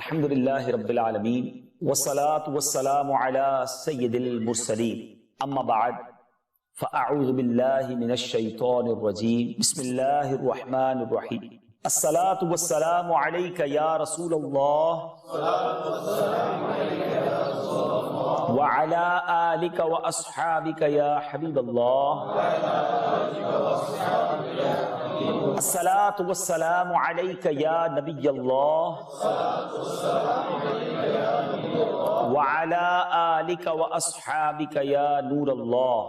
الحمد للہ رب العالمین والصلاة والسلام علی سید المرسلین اما بعد فاعوذ باللہ من الشیطان الرجیم بسم اللہ الرحمن الرحیم الصلاة والسلام علیک یا رسول اللہ وعلی آلک واصحابک یا حبیب اللہ الصلاة والسلام علیک یا نبی اللہ وعلی آلک واصحابک یا نور اللہ۔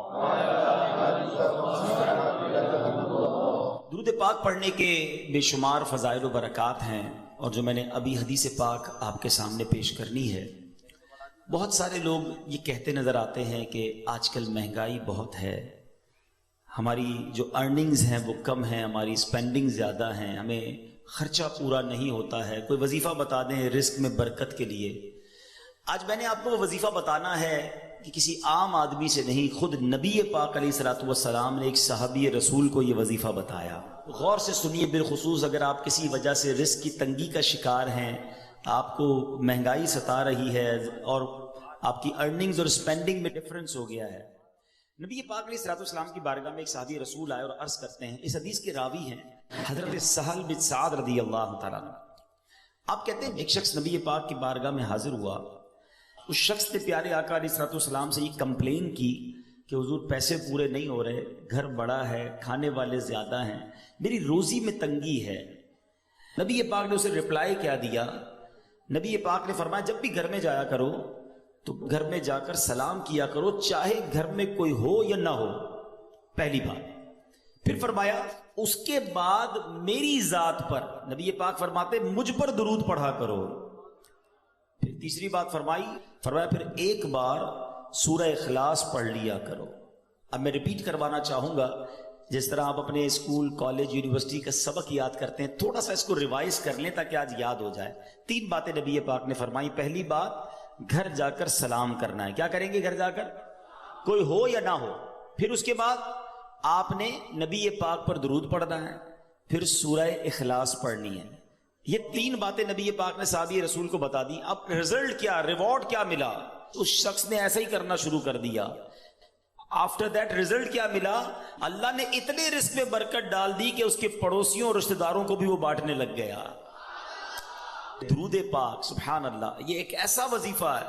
درود پاک پڑھنے کے بے شمار فضائل و برکات ہیں، اور جو میں نے ابھی حدیث پاک آپ کے سامنے پیش کرنی ہے، بہت سارے لوگ یہ کہتے نظر آتے ہیں کہ آج کل مہنگائی بہت ہے، ہماری جو ارننگز ہیں وہ کم ہیں، ہماری سپینڈنگ زیادہ ہیں، ہمیں خرچہ پورا نہیں ہوتا ہے، کوئی وظیفہ بتا دیں رزق میں برکت کے لیے۔ آج میں نے آپ کو وہ وظیفہ بتانا ہے کہ کسی عام آدمی سے نہیں، خود نبی پاک علیہ الصلوۃ والسلام نے ایک صحابی رسول کو یہ وظیفہ بتایا۔ غور سے سنیے، بالخصوص اگر آپ کسی وجہ سے رزق کی تنگی کا شکار ہیں، آپ کو مہنگائی ستا رہی ہے اور آپ کی ارننگز اور سپینڈنگ میں ڈفرنس ہو گیا ہے۔ نبی پاک علیہ الصلوۃ والسلام کی بارگاہ میں ایک صحابی رسول آئے اور عرض کرتے ہیں، اس حدیث کے راوی ہیں حضرت سہل بن سعد رضی اللہ تعالیٰ عنہ۔ آپ کہتے ہیں ایک شخص نبی پاک کی بارگاہ میں حاضر ہوا، اس شخص نے پیارے آقا علیہ الصلوۃ والسلام سے یہ کمپلین کی کہ حضور پیسے پورے نہیں ہو رہے، گھر بڑا ہے، کھانے والے زیادہ ہیں، میری روزی میں تنگی ہے۔ نبی پاک نے اسے رپلائی کیا دیا؟ نبی پاک نے فرمایا جب بھی گھر میں جایا کرو تو گھر میں جا کر سلام کیا کرو، چاہے گھر میں کوئی ہو یا نہ ہو، پہلی بات۔ پھر فرمایا اس کے بعد میری ذات پر، نبی پاک فرماتے مجھ پر درود پڑھا کرو۔ پھر تیسری بات فرمایا پھر ایک بار سورہ اخلاص پڑھ لیا کرو۔ اب میں ریپیٹ کروانا چاہوں گا، جس طرح آپ اپنے اسکول، کالج، یونیورسٹی کا سبق یاد کرتے ہیں، تھوڑا سا اس کو ریوائز کر لیں تاکہ آج یاد ہو جائے۔ تین باتیں نبی پاک نے فرمائی۔ پہلی بات، گھر جا کر سلام کرنا ہے۔ کیا کریں گے گھر جا کر؟ کوئی ہو یا نہ ہو۔ پھر اس کے بعد آپ نے نبی پاک پر درود پڑھنا ہے، پھر سورہ اخلاص پڑھنی ہے۔ یہ تین باتیں نبی پاک نے صحابی رسول کو بتا دی۔ اب رزلٹ کیا، ریوارڈ کیا ملا؟ اس شخص نے ایسا ہی کرنا شروع کر دیا۔ آفٹر دیٹ رزلٹ کیا ملا؟ اللہ نے اتنے رزق میں برکت ڈال دی کہ اس کے پڑوسیوں اور رشتہ داروں کو بھی وہ بانٹنے لگ گیا۔ درود پاک، سبحان اللہ، یہ ایک ایسا وظیفہ ہے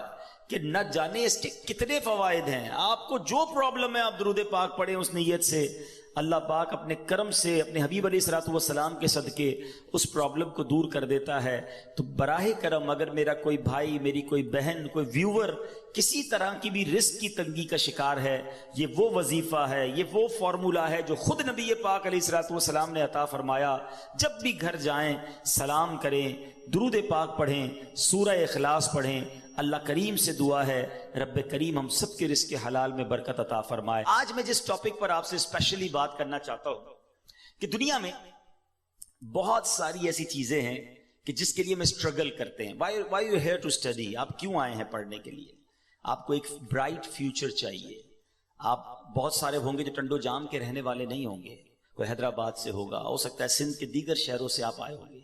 کہ نہ جانے اس کے کتنے فوائد ہیں۔ آپ کو جو پرابلم ہے آپ درود پاک پڑھیں اس نیت سے، اللہ پاک اپنے کرم سے اپنے حبیب علیہ الصلوۃ والسلام کے صدقے اس پرابلم کو دور کر دیتا ہے۔ تو براہ کرم اگر میرا کوئی بھائی، میری کوئی بہن، کوئی ویور کسی طرح کی بھی رزق کی تنگی کا شکار ہے، یہ وہ وظیفہ ہے، یہ وہ فارمولہ ہے جو خود نبی پاک علیہ الصلوۃ والسلام نے عطا فرمایا۔ جب بھی گھر جائیں سلام کریں، درود پاک پڑھیں، سورہ اخلاص پڑھیں۔ اللہ کریم سے دعا ہے رب کریم ہم سب کے رزق حلال میں برکت عطا فرمائے۔ آج میں جس ٹاپک پر آپ سے اسپیشلی بات کرنا چاہتا ہوں کہ دنیا میں بہت ساری ایسی چیزیں ہیں کہ جس کے لیے میں اسٹرگل کرتے ہیں۔ why you here to study؟ آپ کیوں آئے ہیں پڑھنے کے لیے؟ آپ کو ایک برائٹ فیوچر چاہیے۔ آپ بہت سارے ہوں گے جو ٹنڈو جام کے رہنے والے نہیں ہوں گے، کوئی حیدرآباد سے ہوگا، ہو سکتا ہے سندھ کے دیگر شہروں سے آپ آئے ہوں گے۔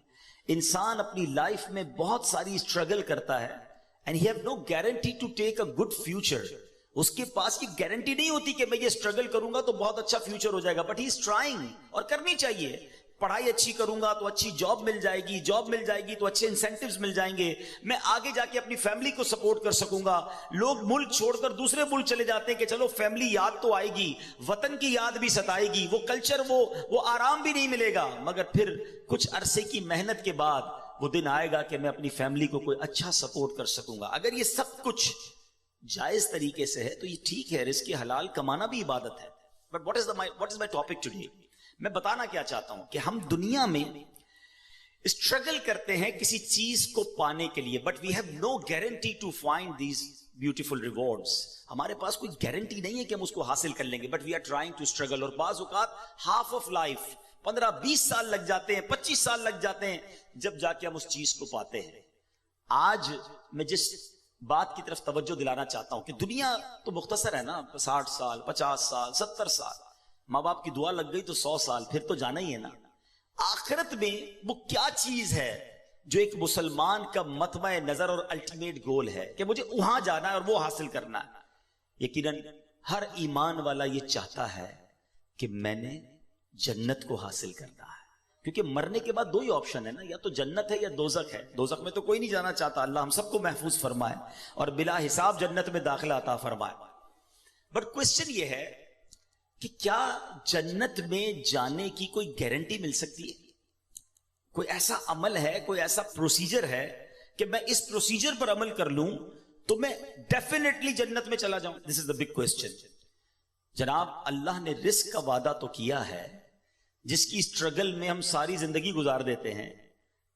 انسان اپنی لائف میں بہت ساری اسٹرگل کرتا ہے and he have no guarantee to take a good future۔ اس کے پاس یہ گارنٹی نہیں ہوتی کہ میں یہ اسٹرگل کروں گا تو بہت اچھا فیوچر ہو جائے گا، بٹ ہی از ٹرائنگ، اور کرنی چاہیے۔ پڑھائی اچھی کروں گا تو اچھی جاب مل جائے گی، جاب مل جائے گی تو اچھے انسینٹیوز مل جائیں گے، میں آگے جا کے اپنی فیملی کو سپورٹ کر سکوں گا۔ لوگ ملک چھوڑ کر دوسرے ملک چلے جاتے ہیں کہ چلو فیملی یاد تو آئے گی، وطن کی یاد بھی ستائے گی، وہ کلچر، وہ آرام بھی نہیں ملے گا، مگر پھر کچھ عرصے کی محنت کے بعد وہ دن آئے گا کہ میں اپنی فیملی کو کوئی اچھا سپورٹ کر سکوں گا۔ اگر یہ سب کچھ جائز طریقے سے ہے تو یہ ٹھیک ہے، رزق حلال کمانا بھی عبادت ہے۔ But what is my topic today؟ میں بتانا کیا چاہتا ہوں کہ ہم دنیا میں اسٹرگل کرتے ہیں کسی چیز کو پانے کے لیے، but we have no guarantee to find these beautiful rewards. ہمارے پاس کوئی گارنٹی نہیں ہے کہ ہم اس کو حاصل کر لیں گے، but we are trying to struggle. اور بعض اوقات ہاف آف لائف 15-20 سال لگ جاتے ہیں، 25 سال لگ جاتے ہیں، جب جا کے ہم اس چیز کو پاتے ہیں۔ آج میں جس بات کی طرف توجہ دلانا چاہتا ہوں کہ دنیا تو مختصر ہے نا، 60 سال، 50 سال، 70 سال، ماں باپ کی دعا لگ گئی تو 100 سال، پھر تو جانا ہی ہے نا۔ آخرت میں وہ کیا چیز ہے جو ایک مسلمان کا مطمع نظر اور الٹیمیٹ گول ہے کہ مجھے وہاں جانا ہے اور وہ حاصل کرنا ہے. یقیناً ہر ایمان والا یہ چاہتا ہے کہ میں نے جنت کو حاصل کرنا ہے، کیونکہ مرنے کے بعد دو ہی آپشن ہے نا، یا تو جنت ہے یا دوزخ ہے. دوزخ میں تو کوئی نہیں جانا چاہتا، اللہ ہم سب کو محفوظ فرمائے اور بلا حساب جنت میں داخلہ عطا فرمائے. بٹ کوشچن یہ ہے کہ کیا جنت میں جانے کی کوئی گارنٹی مل سکتی ہے؟ کوئی ایسا عمل ہے، کوئی ایسا پروسیجر ہے کہ میں اس پروسیجر پر عمل کر لوں تو میں ڈیفینیٹلی جنت میں چلا جاؤں؟ دس از دا بگ کوسچن. جناب اللہ نے رزق کا وعدہ تو کیا ہے جس کی اسٹرگل میں ہم ساری زندگی گزار دیتے ہیں،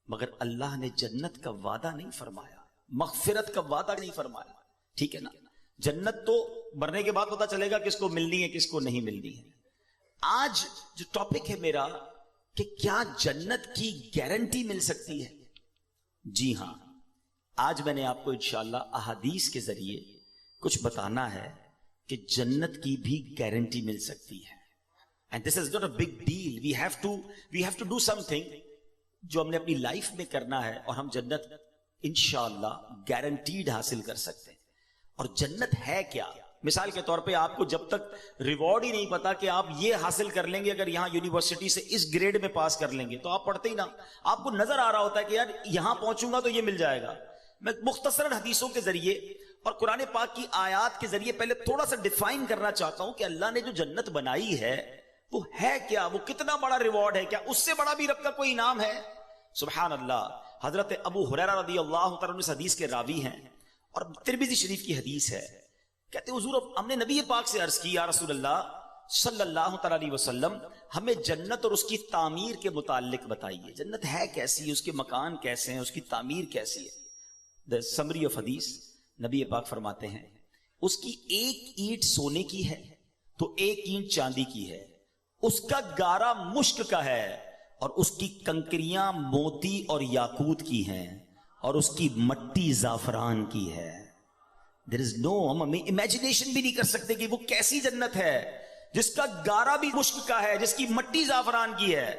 مگر اللہ نے جنت کا وعدہ نہیں فرمایا، مغفرت کا وعدہ نہیں فرمایا. ٹھیک ہے نا، جنت تو مرنے کے بعد پتا چلے گا کس کو ملنی ہے کس کو نہیں ملنی ہے. آج جو ٹاپک ہے میرا کہ کیا جنت کی گارنٹی مل سکتی ہے؟ جی ہاں، آج میں نے آپ کو انشاءاللہ احادیث کے ذریعے کچھ بتانا ہے کہ جنت کی بھی گارنٹی مل سکتی ہے. And this is not a big deal. We have to do something جو ہم نے اپنی لائف میں کرنا ہے اور ہم جنت انشاءاللہ گارنٹیڈ حاصل کر سکتے ہیں. اور جنت ہے کیا؟ مثال کے طور پہ آپ کو جب تک ریوارڈ ہی نہیں پتا کہ آپ یہ حاصل کر لیں گے اگر یہاں یونیورسٹی سے اس گریڈ میں پاس کر لیں گے تو آپ پڑھتے ہی نہ. آپ کو نظر آ رہا ہوتا ہے کہ یار یہاں پہنچوں گا تو یہ مل جائے گا. میں مختصراً حدیثوں کے ذریعے اور قرآن پاک کی آیات کے ذریعے پہلے تھوڑا سا ڈیفائن کرنا چاہتا ہوں کہ اللہ نے جو جنت بنائی ہے وہ ہے کیا، وہ کتنا بڑا ریوارڈ ہے، کیا اس سے بڑا بھی رب کا کوئی انعام ہے؟ سبحان اللہ. حضرت ابو ہریرہ رضی اللہ تعالیٰ عنہ اس حدیث کے راوی ہیں اور ترمذی شریف کی حدیث ہے. کہتے ہیں حضور ہم نے نبی پاک سے عرض کی یا رسول اللہ صلی اللہ تعالیٰ علیہ وسلم ہمیں جنت اور اس کی تعمیر کے متعلق بتائیے. جنت ہے کیسی، اس کے مکان کیسے ہیں، اس کی تعمیر کیسی ہے؟ دا سمری آف حدیث، نبی پاک فرماتے ہیں اس کی ایک اینٹ سونے کی ہے تو ایک اینٹ چاندی کی ہے، اس کا گارا مشک کا ہے اور اس کی کنکریاں موتی اور یاقوت کی ہیں اور اس کی مٹی زعفران کی ہے. There is no، ہم امیجنیشن بھی نہیں کر سکتے کہ وہ کیسی جنت ہے جس کا گارا بھی مشک کا ہے، جس کی مٹی زعفران کی ہے.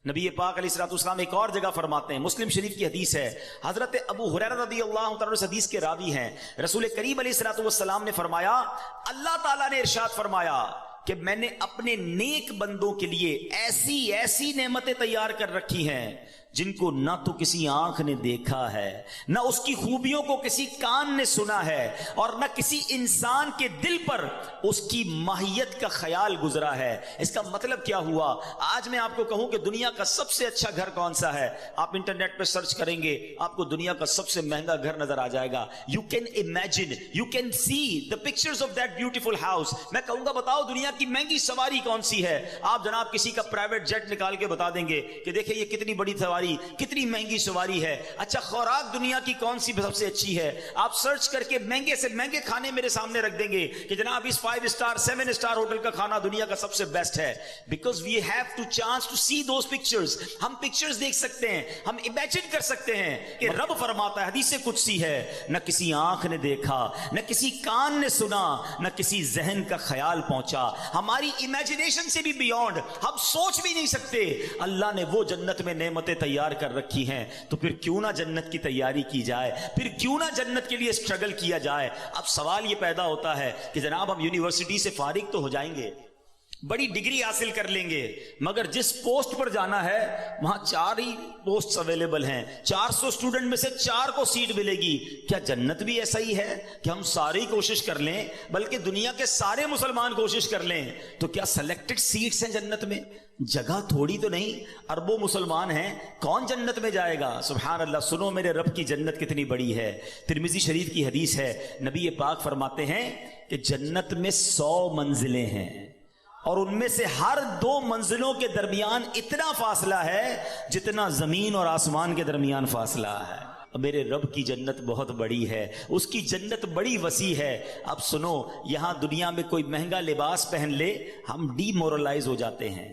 نبی پاک علیہ الصلوۃ والسلام ایک اور جگہ فرماتے ہیں، مسلم شریف کی حدیث ہے، حضرت ابو ہریرہ رضی اللہ تعالیٰ عنہ اس حدیث کے راوی ہیں، رسول کریم علیہ الصلوۃ والسلام نے فرمایا اللہ تعالیٰ نے ارشاد فرمایا کہ میں نے اپنے نیک بندوں کے لیے ایسی ایسی نعمتیں تیار کر رکھی ہیں جن کو نہ تو کسی آنکھ نے دیکھا ہے، نہ اس کی خوبیوں کو کسی کان نے سنا ہے اور نہ کسی انسان کے دل پر اس کی ماہیت کا خیال گزرا ہے. اس کا مطلب کیا ہوا؟ آج میں آپ کو کہوں کہ دنیا کا سب سے اچھا گھر کون سا ہے، آپ انٹرنیٹ پہ سرچ کریں گے آپ کو دنیا کا سب سے مہنگا گھر نظر آ جائے گا. You can imagine, you can see the pictures of that beautiful house. میں کہوں گا بتاؤ دنیا کی مہنگی سواری کون سی ہے، آپ جناب کسی کا پرائیویٹ جیٹ نکال کے بتا دیں گے کہ دیکھیں یہ کتنی بڑی سواری، کتنی مہنگی سواری ہے. اچھا خوراک دنیا کی کون سی سب سے اچھی ہے، آپ سرچ کر کے مہنگے سے مہنگے کھانے میرے سامنے رکھ دیں گے کہ جناب اس 5 اسٹار 7 اسٹار ہوٹل کا کھانا دنیا کا سب سے بیسٹ ہے. Because we have to chance to see those pictures. ہم پکچرز دیکھ سکتے ہیں، ہم امیجن کر سکتے ہیں کہ رب فرماتا ہے، حدیث قدسی ہے، نہ کسی آنکھ نے دیکھا، نہ کسی کان نے سنا، نہ کسی ذہن کا خیال پہنچا. ہماری امیجنیشن سے بھی بیونڈ، ہم سوچ بھی نہیں سکتے. اللہ نے وہ جنت میں نعمتیں تیار کر رکھی ہیں، تو پھر کیوں نہ جنت کی تیاری کی جائے، پھر کیوں نہ جنت کے لیے اسٹرگل کیا جائے. اب سوال یہ پیدا ہوتا ہے کہ جناب ہم یونیورسٹی سے فارغ تو ہو جائیں گے، بڑی ڈگری حاصل کر لیں گے، مگر جس پوسٹ پر جانا ہے وہاں 4 ہی پوسٹ اویلیبل ہیں، 400 اسٹوڈنٹ میں سے 4 کو سیٹ ملے گی. کیا جنت بھی ایسا ہی ہے کہ ہم ساری کوشش کر لیں، بلکہ دنیا کے سارے مسلمان کوشش کر لیں تو کیا سلیکٹڈ سیٹس ہیں جنت میں؟ جگہ تھوڑی تو نہیں، اربوں مسلمان ہیں، کون جنت میں جائے گا؟ سبحان اللہ. سنو میرے رب کی جنت کتنی بڑی ہے. ترمذی شریف کی حدیث ہے، نبی پاک فرماتے ہیں کہ جنت میں 100 منزلیں ہیں اور ان میں سے ہر 2 منزلوں کے درمیان اتنا فاصلہ ہے جتنا زمین اور آسمان کے درمیان فاصلہ ہے. میرے رب کی جنت بہت بڑی ہے، اس کی جنت بڑی وسیع ہے. اب سنو، یہاں دنیا میں کوئی مہنگا لباس پہن لے ہم ڈی مورلائز ہو جاتے ہیں،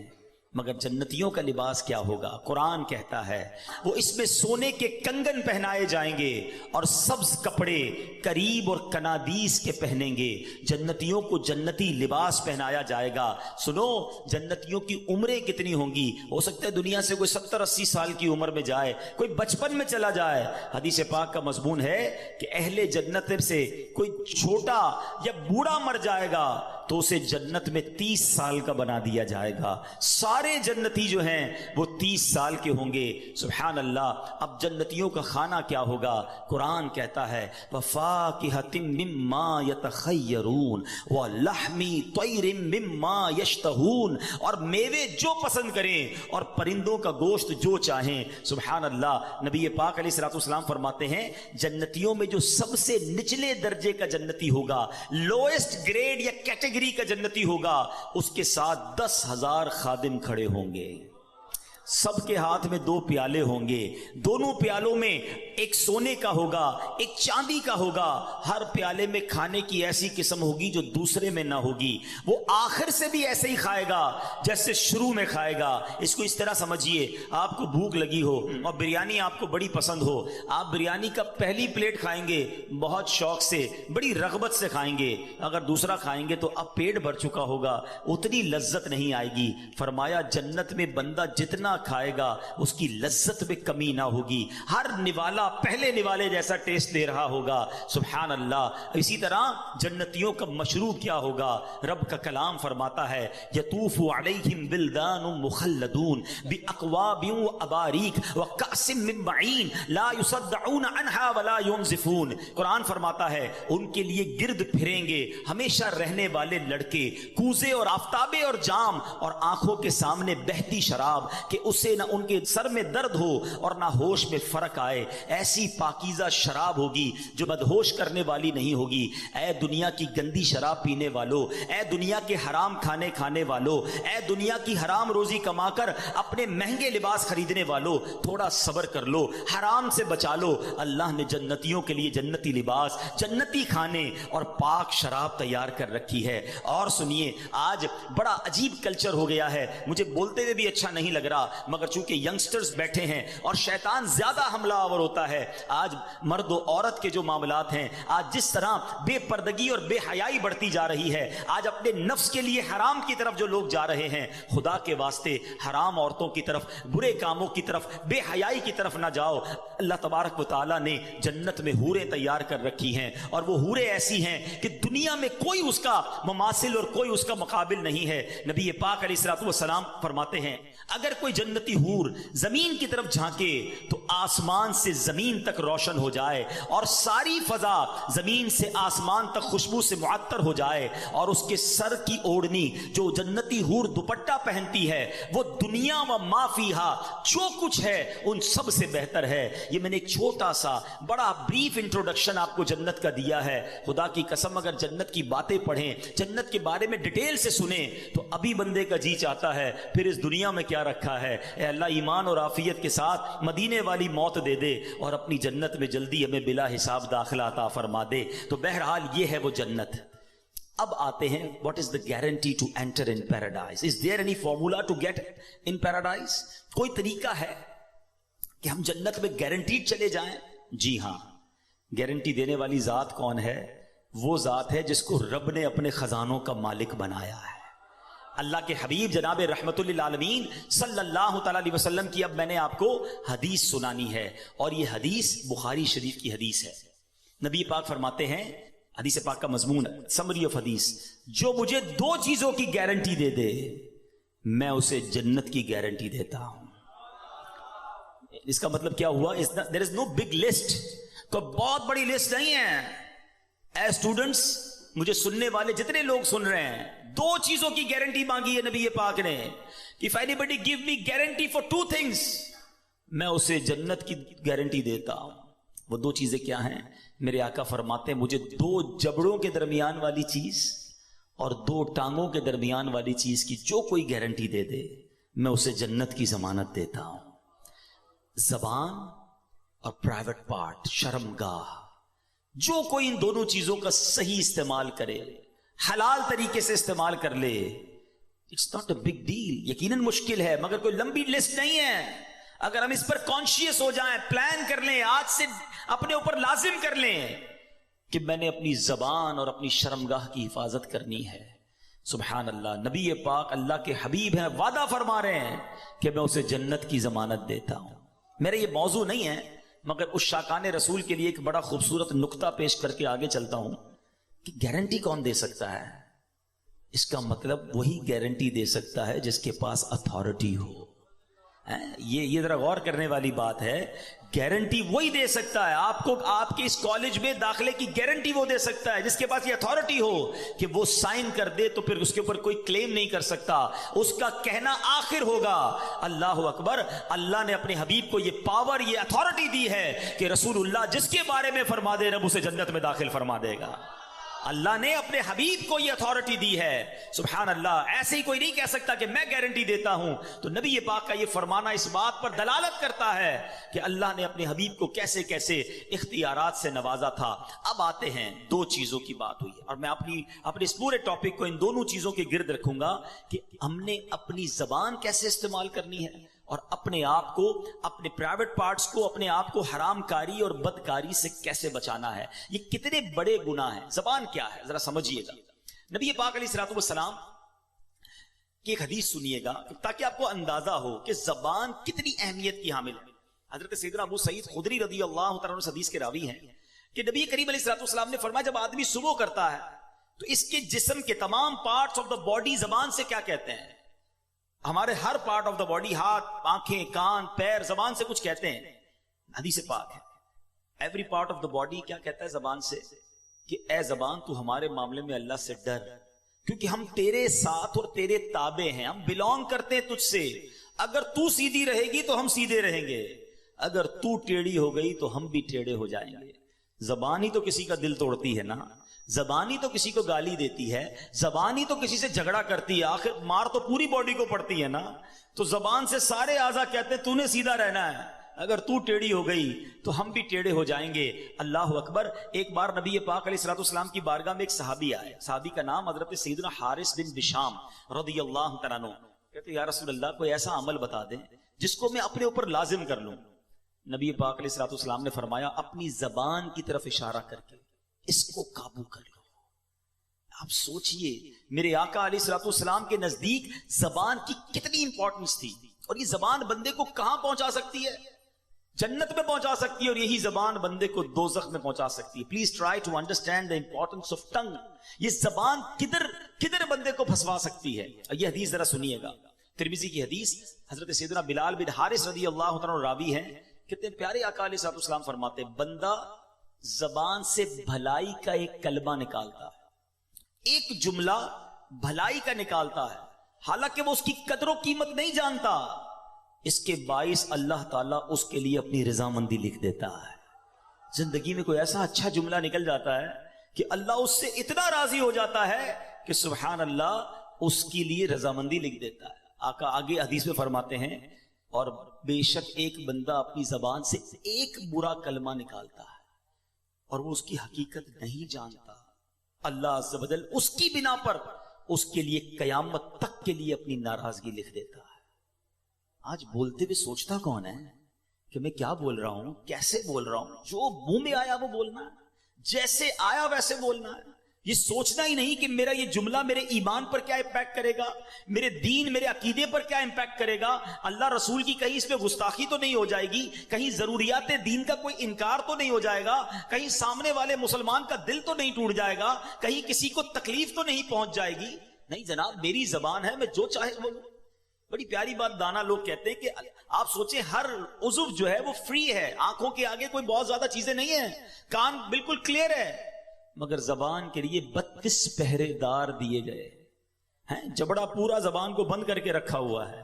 مگر جنتیوں کا لباس کیا ہوگا؟ قرآن کہتا ہے وہ اس میں سونے کے کنگن پہنائے جائیں گے اور سبز کپڑے قریب اور کنادیس کے پہنیں گے. جنتیوں کو جنتی لباس پہنایا جائے گا. سنو، جنتیوں کی عمریں کتنی ہوں گی؟ ہو سکتا ہے دنیا سے کوئی 70-80 سال کی عمر میں جائے، کوئی بچپن میں چلا جائے. حدیث پاک کا مضمون ہے کہ اہل جنت سے کوئی چھوٹا یا بوڑھا مر جائے گا تو اسے جنت میں 30 سال کا بنا دیا جائے گا. سارے جنتی جو ہیں وہ 30 سال کے ہوں گے. سبحان اللہ. اب جنتیوں کا کھانا کیا ہوگا؟ قرآن کہتا ہے وَفَاكِهَةٍ مِّمَّا يَتَخَيَّرُونَ وَلَحْمِ طَيْرٍ مِّمَّا يَشْتَهُونَ، اور میوے جو پسند کریں اور پرندوں کا گوشت جو چاہیں. سبحان اللہ. نبی پاک علیہ الصلوۃ والسلام فرماتے ہیں جنتیوں میں جو سب سے نچلے درجے کا جنتی ہوگا، لوئسٹ گریڈ یا کیٹیگری کا جنتی ہوگا، اس کے ساتھ 10,000 خادم کھڑے ہوں گے. سب کے ہاتھ میں 2 پیالے ہوں گے. دونوں پیالوں میں ایک سونے کا ہوگا، ایک چاندی کا ہوگا. ہر پیالے میں کھانے کی ایسی قسم ہوگی جو دوسرے میں نہ ہوگی. وہ آخر سے بھی ایسے ہی کھائے گا جیسے شروع میں کھائے گا. اس کو اس طرح سمجھیے، آپ کو بھوک لگی ہو اور بریانی آپ کو بڑی پسند ہو، آپ بریانی کا پہلی پلیٹ کھائیں گے بہت شوق سے، بڑی رغبت سے کھائیں گے. اگر دوسرا کھائیں گے تو اب پیٹ بھر چکا ہوگا، اتنی لذت نہیں آئے گی. فرمایا جنت میں بندہ جتنا کھائے گا اس کی لذت میں کمی نہ ہوگی. ہر نوالا پہلے نوالے جیسا ٹیسٹ دے رہا ہوگا. سبحان اللہ. اسی طرح جنتیوں کا مشروب کیا ہوگا؟ رب کا کلام فرماتا ہے یطوف علیہم ولدان مخلدون باکواب واباریک وکأس من معین لا یصدعون عنہا ولا ينزفون. قرآن فرماتا ہے ان کے لیے گرد پھریں گے ہمیشہ رہنے والے لڑکے، کوزے اور آفتابے اور جام اور آنکھوں کے سامنے بہتی شراب کہ اسے نہ ان کے سر میں درد ہو اور نہ ہوش میں فرق آئے. ایسی پاکیزہ شراب ہوگی جو مدہوش کرنے والی نہیں ہوگی. اے دنیا کی گندی شراب پینے والو، اے دنیا کے حرام کھانے والو، اے دنیا کی حرام روزی کما کر اپنے مہنگے لباس خریدنے والو، تھوڑا صبر کر لو، حرام سے بچا لو. اللہ نے جنتیوں کے لیے جنتی لباس، جنتی کھانے اور پاک شراب تیار کر رکھی ہے. اور سنیے، آج بڑا عجیب کلچر ہو گیا ہے، مجھے بولتے ہوئے بھی اچھا نہیں لگ رہا، مگر چونکہ ینگسٹرز بیٹھے ہیں اور شیطان زیادہ حملہ آور ہوتا ہے. آج مرد و عورت کے جو معاملات ہیں، آج جس طرح بے پردگی اور بے حیائی بڑھتی جا رہی ہے، آج اپنے نفس کے لیے حرام کی طرف جو لوگ جا رہے ہیں، خدا کے واسطے حرام عورتوں کی طرف، برے کاموں کی طرف، بے حیائی کی طرف نہ جاؤ. اللہ تبارک و تعالیٰ نے جنت میں حوریں تیار کر رکھی ہیں، اور وہ حوریں ایسی ہیں کہ دنیا میں کوئی اس کا مماثل اور کوئی اس کا مقابل نہیں ہے. نبی پاک علیہ الصلوۃ والسلام فرماتے ہیں اگر کوئی جنتی حور زمین کی طرف جھانکے تو آسمان سے زمین تک روشن ہو جائے اور ساری فضا زمین سے آسمان تک خوشبو سے معطر ہو جائے، اور اس کے سر کی اوڑھنی جو جنتی حور دوپٹہ پہنتی ہے وہ دنیا و ما فیہا، جو کچھ ہے ان سب سے بہتر ہے. یہ میں نے ایک چھوٹا سا بڑا بریف انٹروڈکشن آپ کو جنت کا دیا ہے. خدا کی قسم اگر جنت کی باتیں پڑھیں، جنت کے بارے میں ڈیٹیل سے سنیں تو ابھی بندے کا جی چاہتا ہے پھر اس دنیا میں کیا رکھا ہے. اے اللہ ایمان اور عافیت کے ساتھ مدینے والی موت دے دے اور اپنی جنت میں جلدی ہمیں بلا حساب داخلہ عطا فرما دے. تو بہرحال یہ ہے وہ جنت. اب آتے ہیں what is the guarantee to enter in paradise? Is there any formula to get in paradise? کوئی طریقہ ہے کہ ہم جنت میں گارنٹیڈ چلے جائیں؟ جی ہاں. گارنٹی دینے والی ذات کون ہے؟ وہ ذات ہے جس کو رب نے اپنے خزانوں کا مالک بنایا ہے. اللہ کے حبیب جناب رحمت للعالمین صلی اللہ تعالی علیہ وسلم کی اب میں نے آپ کو حدیث سنانی ہے، اور یہ حدیث بخاری شریف کی حدیث ہے. نبی پاک فرماتے ہیں، حدیث پاک کا مضمون سمری آف حدیث، جو مجھے 2 چیزوں کی گارنٹی دے دے میں اسے جنت کی گارنٹی دیتا ہوں. اس کا مطلب کیا ہوا؟ there is no big list، تو بہت بڑی لسٹ نہیں ہے. اے اسٹوڈنٹس، مجھے سننے والے جتنے لوگ سن رہے ہیں، 2 چیزوں کی گارنٹی مانگی ہے نبی پاک نے. If anybody give me guarantee for 2 things، میں اسے جنت کی گارنٹی دیتا ہوں. وہ 2 چیزیں کیا ہیں؟ میرے آقا فرماتے ہیں مجھے 2 جبڑوں کے درمیان والی چیز اور 2 ٹانگوں کے درمیان والی چیز کی جو کوئی گارنٹی دے دے میں اسے جنت کی ضمانت دیتا ہوں. زبان اور پرائیویٹ پارٹ، شرمگاہ، جو کوئی ان دونوں چیزوں کا صحیح استعمال کرے، حلال طریقے سے استعمال کر لے، It's not a big deal. یقیناً مشکل ہے مگر کوئی لمبی لسٹ نہیں ہے. اگر ہم اس پر کانشیس ہو جائیں, پلان کر لیں, آج سے اپنے اوپر لازم کر لیں کہ میں نے اپنی زبان اور اپنی شرمگاہ کی حفاظت کرنی ہے. سبحان اللہ. نبی پاک اللہ کے حبیب ہیں, وعدہ فرما رہے ہیں کہ میں اسے جنت کی ضمانت دیتا ہوں. میرا یہ موضوع نہیں ہے مگر اس شاکان رسول کے لیے ایک بڑا خوبصورت نقطہ پیش کر کے آگے چلتا ہوں کہ گارنٹی کون دے سکتا ہے. اس کا مطلب وہی گارنٹی دے سکتا ہے جس کے پاس اتھارٹی ہو. یہ ذرا غور کرنے والی بات ہے. گارنٹی وہی دے سکتا ہے آپ کو, آپ کے اس کالج میں داخلے کی گارنٹی وہ دے سکتا ہے جس کے پاس یہ اتھارٹی ہو کہ وہ سائن کر دے تو پھر اس کے اوپر کوئی کلیم نہیں کر سکتا. اس کا کہنا آخر ہوگا. اللہ اکبر. اللہ نے اپنے حبیب کو یہ پاور, یہ اتھارٹی دی ہے کہ رسول اللہ جس کے بارے میں فرما دے رب اسے جنت میں داخل فرما دے گا. اللہ نے اپنے حبیب کو یہ اتھارٹی دی ہے. سبحان اللہ. ایسے ہی کوئی نہیں کہہ سکتا کہ میں گارنٹی دیتا ہوں. تو نبی پاک کا یہ فرمانا اس بات پر دلالت کرتا ہے کہ اللہ نے اپنے حبیب کو کیسے کیسے اختیارات سے نوازا تھا. اب آتے ہیں, دو چیزوں کی بات ہوئی اور میں اپنے اس پورے ٹاپک کو ان دونوں چیزوں کے گرد رکھوں گا کہ ہم نے اپنی زبان کیسے استعمال کرنی ہے اور اپنے آپ کو, اپنے پرائیویٹ پارٹس کو, اپنے آپ کو حرام کاری اور بدکاری سے کیسے بچانا ہے. یہ کتنے بڑے گناہ ہیں. زبان کیا ہے ذرا سمجھیے گا. نبی پاک علیہ الصلوۃ والسلام کی ایک حدیث سنیے گا تاکہ آپ کو اندازہ ہو کہ زبان کتنی اہمیت کی حامل ہے. حضرت سیدنا ابو سعید خدری رضی اللہ تعالیٰ عنہ حدیث کے راوی ہیں کہ نبی کریم علیہ الصلوۃ والسلام نے فرمایا جب آدمی صبح کرتا ہے تو اس کے جسم کے تمام پارٹس آف دا باڈی زبان سے کیا کہتے ہیں. ہمارے ہر پارٹ آف دا باڈی, ہاتھ, آنکھیں, کان, پیر, زبان سے کچھ کہتے ہیں. حدیث پاک ہے every part of the body کیا کہتا ہے زبان سے کہ اے زبان تو ہمارے معاملے میں اللہ سے ڈر, کیونکہ ہم تیرے ساتھ اور تیرے تابع ہیں, ہم بلونگ کرتے ہیں تجھ سے. اگر تو سیدھی رہے گی تو ہم سیدھے رہیں گے, اگر تو ٹیڑھی ہو گئی تو ہم بھی ٹیڑھے ہو جائیں گے. زبان ہی تو کسی کا دل توڑتی ہے نا, زبان ہی تو کسی کو گالی دیتی ہے, زبان ہی تو کسی سے جھگڑا کرتی ہے. آخر مار تو پوری باڈی کو پڑتی ہے نا. تو زبان سے سارے اعضاء کہتے ہیں تو نے سیدھا رہنا ہے, اگر تو ٹیڑھی ہو گئی تو ہم بھی ٹیڑھے ہو جائیں گے. اللہ اکبر. ایک بار نبی پاک علیہ الصلوۃ والسلام کی بارگاہ میں ایک صحابی آئے. صحابی کا نام حضرت سیدنا حارث بن بشام رضی اللہ تعالیٰ عنہ. کہتے یا رسول اللہ کوئی ایسا عمل بتا دیں جس کو میں اپنے اوپر لازم کر لوں. نبی پاک علیہ الصلوۃ والسلام نے فرمایا اپنی زبان کی طرف اشارہ کر کے اس کو قابو کر لو. آپ سوچئے میرے آقا علیہ الصلوۃ والسلام کے نزدیک زبان کی کتنی امپورٹنس تھی, اور یہ زبان بندے کو کہاں پہنچا سکتی ہے, جنت میں پہنچا سکتی ہے, اور یہی زبان بندے کو دوزخ میں پہنچا سکتی ہے. Please try to understand the importance of tongue. یہ زبان کدھر بندے کو پھنسوا سکتی ہے. یہ حدیث ذرا سنیے گا, ترمذی کی حدیث. حضرت سیدنا بلال بن حارث رضی اللہ تعالیٰ راوی ہیں. کتنے پیارے آقا علیہ الصلوۃ والسلام فرماتے بندہ زبان سے بھلائی کا ایک کلمہ نکالتا ہے, ایک جملہ بھلائی کا نکالتا ہے, حالانکہ وہ اس کی قدر و قیمت نہیں جانتا, اس کے باعث اللہ تعالیٰ اس کے لیے اپنی رضامندی لکھ دیتا ہے. زندگی میں کوئی ایسا اچھا جملہ نکل جاتا ہے کہ اللہ اس سے اتنا راضی ہو جاتا ہے کہ سبحان اللہ اس کے لیے رضامندی لکھ دیتا ہے. آقا آگے حدیث میں فرماتے ہیں اور بے شک ایک بندہ اپنی زبان سے ایک برا کلمہ نکالتا ہے اور وہ اس کی حقیقت نہیں جانتا, اللہ عز و جل اس کی بنا پر اس کے لیے قیامت تک کے لیے اپنی ناراضگی لکھ دیتا ہے. آج بولتے ہوئے سوچتا کون ہے کہ میں کیا بول رہا ہوں, کیسے بول رہا ہوں. جو منہ میں آیا وہ بولنا ہے, جیسے آیا ویسے بولنا ہے. یہ سوچنا ہی نہیں کہ میرا یہ جملہ میرے ایمان پر کیا امپیکٹ کرے گا, میرے دین میرے عقیدے پر کیا امپیکٹ کرے گا, اللہ رسول کی کہیں اس پہ گستاخی تو نہیں ہو جائے گی, کہیں ضروریات دین کا کوئی انکار تو نہیں ہو جائے گا, کہیں سامنے والے مسلمان کا دل تو نہیں ٹوٹ جائے گا, کہیں کسی کو تکلیف تو نہیں پہنچ جائے گی. نہیں جناب, میری زبان ہے, میں جو چاہے بولوں. بڑی پیاری بات دانا لوگ کہتے ہیں کہ آپ سوچیں ہر عضو جو ہے وہ فری ہے, آنکھوں کے آگے کوئی بہت زیادہ چیزیں نہیں ہیں, کان بالکل کلیئر ہے, مگر زبان کے لیے 32 پہرے دار دیے گئے ہیں. جبڑا پورا زبان کو بند کر کے رکھا ہوا ہے,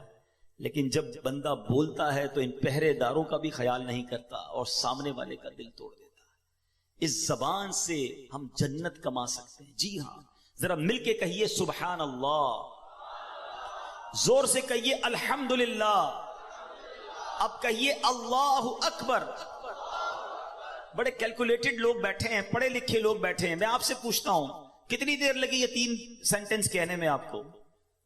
لیکن جب بندہ بولتا ہے تو ان پہرے داروں کا بھی خیال نہیں کرتا اور سامنے والے کا دل توڑ دیتا ہے. اس زبان سے ہم جنت کما سکتے ہیں. جی ہاں, ذرا مل کے کہیے سبحان اللہ, زور سے کہیے الحمدللہ, اب کہیے اللہ اکبر. بڑے کیلکولیٹڈ لوگ بیٹھے ہیں, پڑھے لکھے لوگ بیٹھے ہیں. میں آپ سے پوچھتا ہوں کتنی دیر لگی یہ 3 سینٹنس کہنے میں آپ کو؟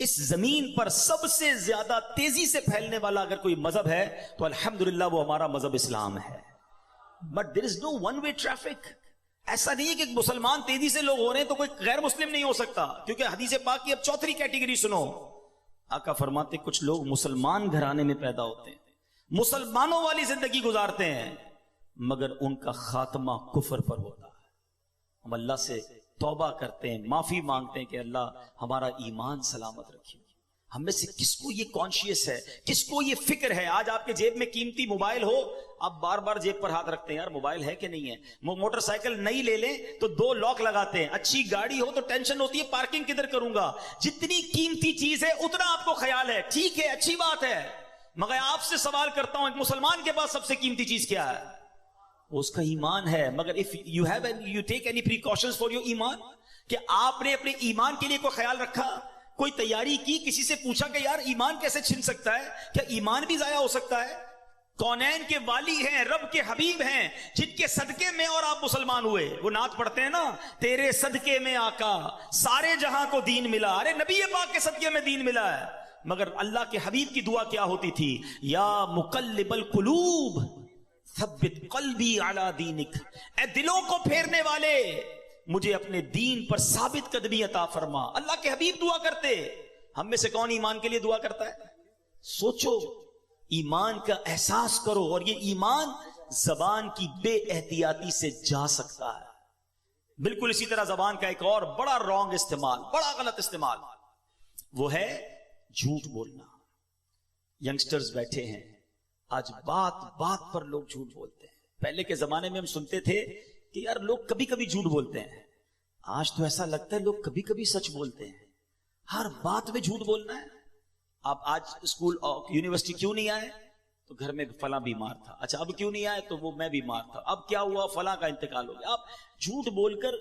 اس زمین پر سب سے زیادہ تیزی سے پھیلنے والا اگر کوئی مذہب ہے تو الحمدللہ وہ ہمارا مذہب اسلام ہے. But there is no one way traffic. ایسا نہیں ہے کہ مسلمان تیزی سے لوگ ہو رہے ہیں تو کوئی غیر مسلم نہیں ہو سکتا, کیونکہ حدیث پاک کی اب چوتھی کیٹیگری سنو. آقا فرماتے کچھ لوگ مسلمان گھرانے میں پیدا ہوتے ہیں, مسلمانوں والی زندگی گزارتے ہیں, مگر ان کا خاتمہ کفر پر ہوتا ہے. ہم اللہ سے توبہ کرتے ہیں, معافی مانگتے ہیں کہ اللہ ہمارا ایمان سلامت رکھیے. ہم میں سے کس کو یہ کانشیس ہے, کس کو یہ فکر ہے؟ آج آپ کے جیب میں قیمتی موبائل ہو, آپ بار بار جیب پر ہاتھ رکھتے ہیں, یار موبائل ہے کہ نہیں ہے. موٹر سائیکل نئی لے لیں تو 2 لاک لگاتے ہیں. اچھی گاڑی ہو تو ٹینشن ہوتی ہے پارکنگ کدھر کروں گا. جتنی قیمتی چیز ہے اتنا آپ کو خیال ہے, ٹھیک ہے, اچھی بات ہے, مگر آپ سے سوال کرتا ہوں, ایک مسلمان کے پاس سب سے قیمتی چیز کیا ہے؟ اس کا ایمان ہے. مگر if you have you take any precautions for your ایمان, کہ آپ نے اپنے ایمان کے لیے کوئی خیال رکھا, کوئی تیاری کی, کسی سے پوچھا کہ یار ایمان کیسے چھن سکتا ہے, کیا ایمان بھی ضائع ہو سکتا ہے؟ کونین کے والی ہیں, رب کے حبیب ہیں, جن کے صدقے میں اور آپ مسلمان ہوئے. وہ نعت پڑھتے ہیں نا, تیرے صدقے میں آقا سارے جہاں کو دین ملا. ارے نبی پاک کے صدقے میں دین ملا ہے. مگر اللہ کے حبیب کی دعا کیا ہوتی تھی؟ یا مقلب القلوب ثبت قلبی علی دینک, اے دلوں کو پھیرنے والے مجھے اپنے دین پر ثابت قدمی عطا فرما. اللہ کے حبیب دعا کرتے. ہم میں سے کون ایمان کے لیے دعا کرتا ہے؟ سوچو, ایمان کا احساس کرو. اور یہ ایمان زبان کی بے احتیاطی سے جا سکتا ہے. بالکل اسی طرح زبان کا ایک اور بڑا رانگ استعمال, بڑا غلط استعمال, وہ ہے جھوٹ بولنا. ینگسٹرز بیٹھے ہیں, آج بات بات پر لوگ جھوٹ بولتے ہیں. پہلے کے زمانے میں ہم سنتے تھے کہ یار لوگ کبھی کبھی جھوٹ بولتے ہیں. آج تو ایسا لگتا ہے لوگ کبھی کبھی سچ بولتے ہیں. ہر بات میں جھوٹ بولنا ہے. آپ آج اسکول یونیورسٹی کیوں نہیں آئے؟ تو گھر میں فلاں بیمار تھا. اچھا اب کیوں نہیں آئے؟ تو وہ میں بیمار تھا. اب کیا ہوا؟ فلاں کا انتقال ہو گیا. آپ جھوٹ بول کر